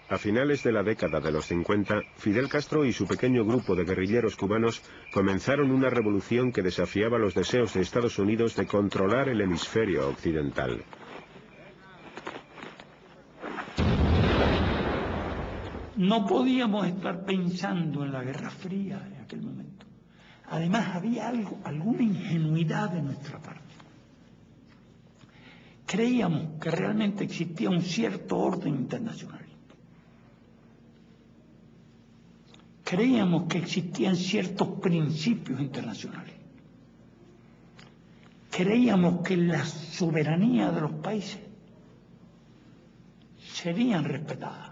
A finales de la década de los 50, Fidel Castro y su pequeño grupo de guerrilleros cubanos comenzaron una revolución que desafiaba los deseos de Estados Unidos de controlar el hemisferio occidental. No podíamos estar pensando en la Guerra Fría en aquel momento. Además, había alguna ingenuidad de nuestra parte. Creíamos que realmente existía un cierto orden internacional. Creíamos que existían ciertos principios internacionales. Creíamos que la soberanía de los países serían respetadas.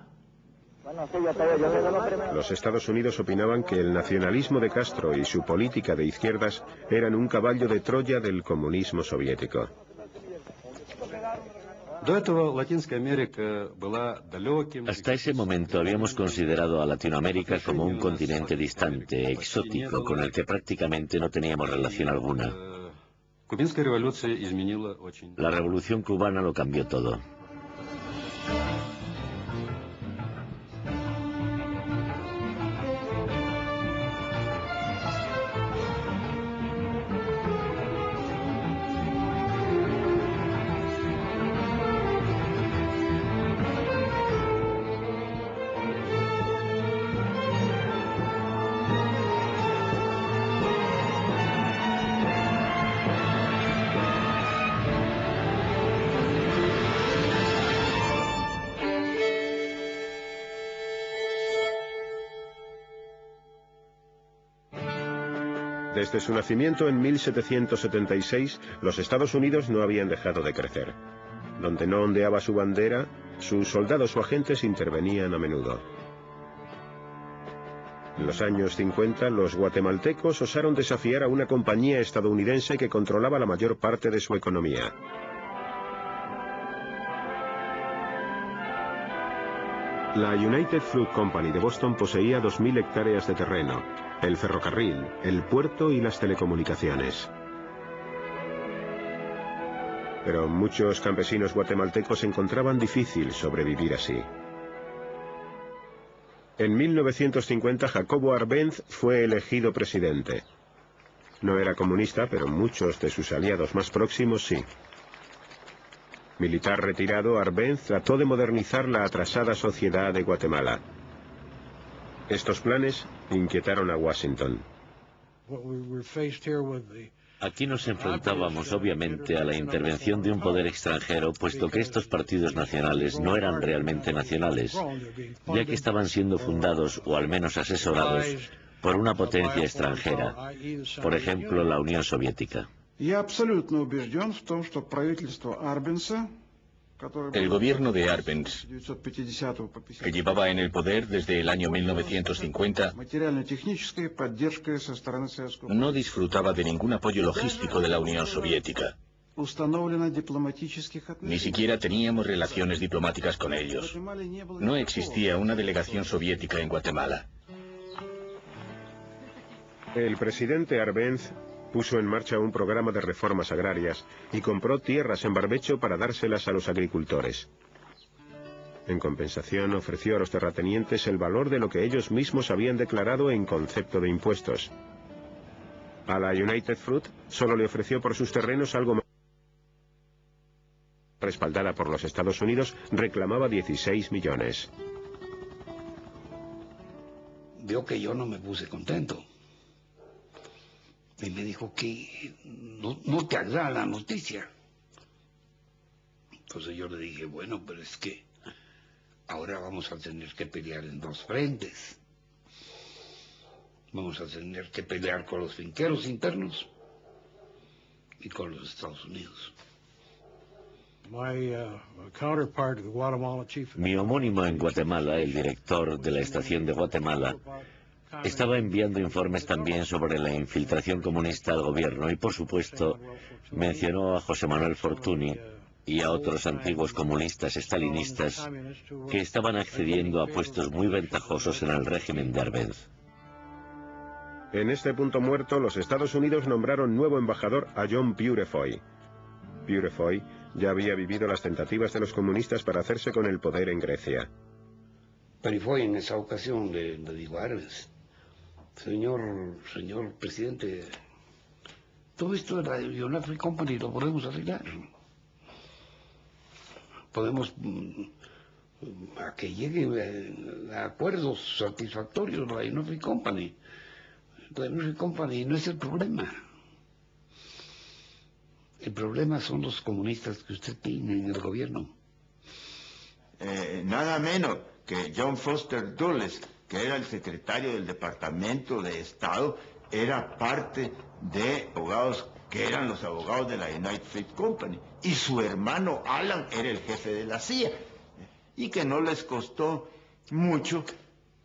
Los Estados Unidos opinaban que el nacionalismo de Castro y su política de izquierdas eran un caballo de Troya del comunismo soviético. Hasta ese momento habíamos considerado a Latinoamérica como un continente distante, exótico, con el que prácticamente no teníamos relación alguna. La revolución cubana lo cambió todo. Desde su nacimiento en 1776, los Estados Unidos no habían dejado de crecer. Donde no ondeaba su bandera, sus soldados o agentes intervenían a menudo. En los años 50, los guatemaltecos osaron desafiar a una compañía estadounidense que controlaba la mayor parte de su economía. La United Fruit Company de Boston poseía 2.000 hectáreas de terreno, el ferrocarril, el puerto y las telecomunicaciones. Pero muchos campesinos guatemaltecos encontraban difícil sobrevivir así. En 1950, Jacobo Arbenz fue elegido presidente. No era comunista, pero muchos de sus aliados más próximos sí. Militar retirado, Arbenz trató de modernizar la atrasada sociedad de Guatemala. Estos planes inquietaron a Washington. Aquí nos enfrentábamos obviamente a la intervención de un poder extranjero, puesto que estos partidos nacionales no eran realmente nacionales, ya que estaban siendo fundados, o al menos asesorados, por una potencia extranjera, por ejemplo la Unión Soviética. El gobierno de Arbenz, que llevaba en el poder desde el año 1950, no disfrutaba de ningún apoyo logístico de la Unión Soviética. Ni siquiera teníamos relaciones diplomáticas con ellos. No existía una delegación soviética en Guatemala. El presidente Arbenz puso en marcha un programa de reformas agrarias y compró tierras en barbecho para dárselas a los agricultores. En compensación, ofreció a los terratenientes el valor de lo que ellos mismos habían declarado en concepto de impuestos. A la United Fruit solo le ofreció por sus terrenos algo más. Respaldada por los Estados Unidos, reclamaba 16 millones. Vio que yo no me puse contento. Y me dijo que no te agrada la noticia. Entonces yo le dije, bueno, pero es que ahora vamos a tener que pelear en dos frentes. Vamos a tener que pelear con los finqueros internos y con los Estados Unidos. Mi homónimo en Guatemala, el director de la estación de Guatemala, estaba enviando informes también sobre la infiltración comunista al gobierno y, por supuesto, mencionó a José Manuel Fortuny y a otros antiguos comunistas estalinistas que estaban accediendo a puestos muy ventajosos en el régimen de Arbenz. En este punto muerto, los Estados Unidos nombraron nuevo embajador a John Purefoy. Purefoy ya había vivido las tentativas de los comunistas para hacerse con el poder en Grecia. Pero fue en esa ocasión, le digo a Arbenz, señor presidente, todo esto de la Union Free Company lo podemos arreglar. Podemos a que lleguen a acuerdos satisfactorios la Union Free Company. La Union Free Company no es el problema. El problema son los comunistas que usted tiene en el gobierno. Nada menos que John Foster Dulles, que era el secretario del Departamento de Estado, era parte de abogados que eran los abogados de la United Fruit Company, y su hermano Alan era el jefe de la CIA, y que no les costó mucho,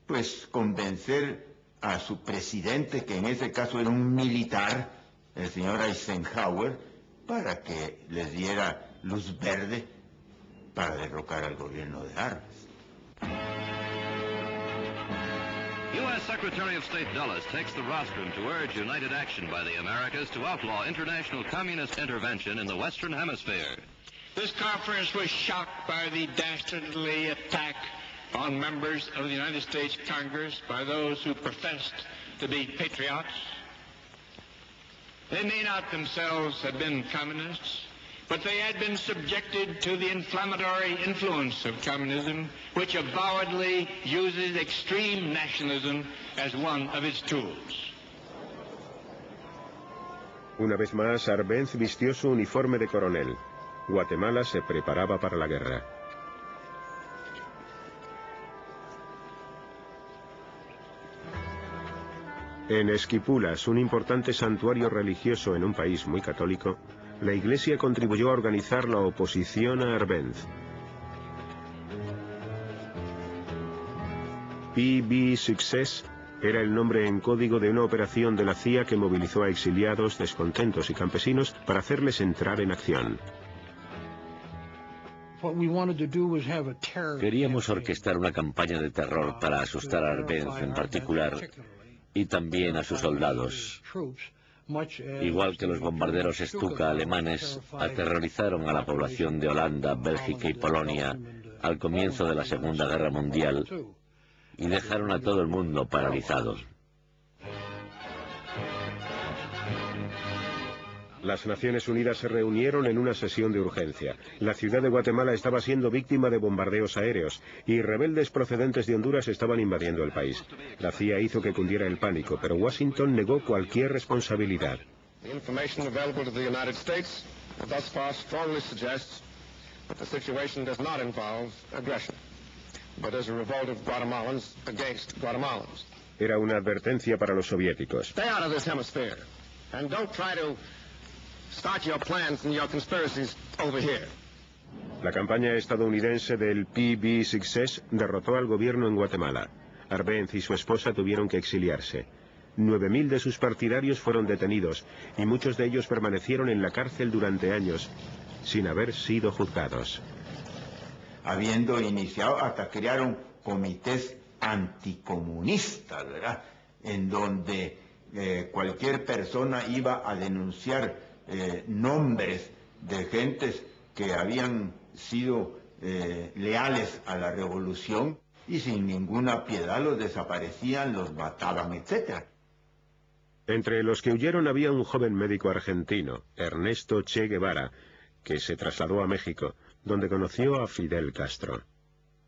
pues, convencer a su presidente, que en ese caso era un militar, el señor Eisenhower, para que les diera luz verde para derrocar al gobierno de Arbenz. U.S. Secretary of State Dulles takes the rostrum to urge united action by the Americas to outlaw international communist intervention in the Western Hemisphere. This conference was shocked by the dastardly attack on members of the United States Congress by those who professed to be patriots. They may not themselves have been communists, but they had been subjected to the inflammatory influence of communism, which avowedly uses extreme nationalism as one of its tools. Una vez más, Arbenz vistió su uniforme de coronel. Guatemala se preparaba para la guerra. En Esquipulas, un importante santuario religioso en un país muy católico, la Iglesia contribuyó a organizar la oposición a Arbenz. PB Success era el nombre en código de una operación de la CIA que movilizó a exiliados, descontentos y campesinos para hacerles entrar en acción. Queríamos orquestar una campaña de terror para asustar a Arbenz en particular y también a sus soldados. Igual que los bombarderos Stuka alemanes aterrorizaron a la población de Holanda, Bélgica y Polonia al comienzo de la Segunda Guerra Mundial y dejaron a todo el mundo paralizado. Las Naciones Unidas se reunieron en una sesión de urgencia. La ciudad de Guatemala estaba siendo víctima de bombardeos aéreos y rebeldes procedentes de Honduras estaban invadiendo el país. La CIA hizo que cundiera el pánico, pero Washington negó cualquier responsabilidad. Era una advertencia para los soviéticos. La campaña estadounidense del PB Success derrotó al gobierno en Guatemala. Arbenz y su esposa tuvieron que exiliarse. 9.000 de sus partidarios fueron detenidos y muchos de ellos permanecieron en la cárcel durante años, sin haber sido juzgados. Habiendo iniciado, hasta crearon comités anticomunistas, ¿verdad? En donde cualquier persona iba a denunciar nombres de gentes que habían sido leales a la revolución y sin ninguna piedad los desaparecían, los mataban, etc. Entre los que huyeron había un joven médico argentino, Ernesto Che Guevara, que se trasladó a México, donde conoció a Fidel Castro.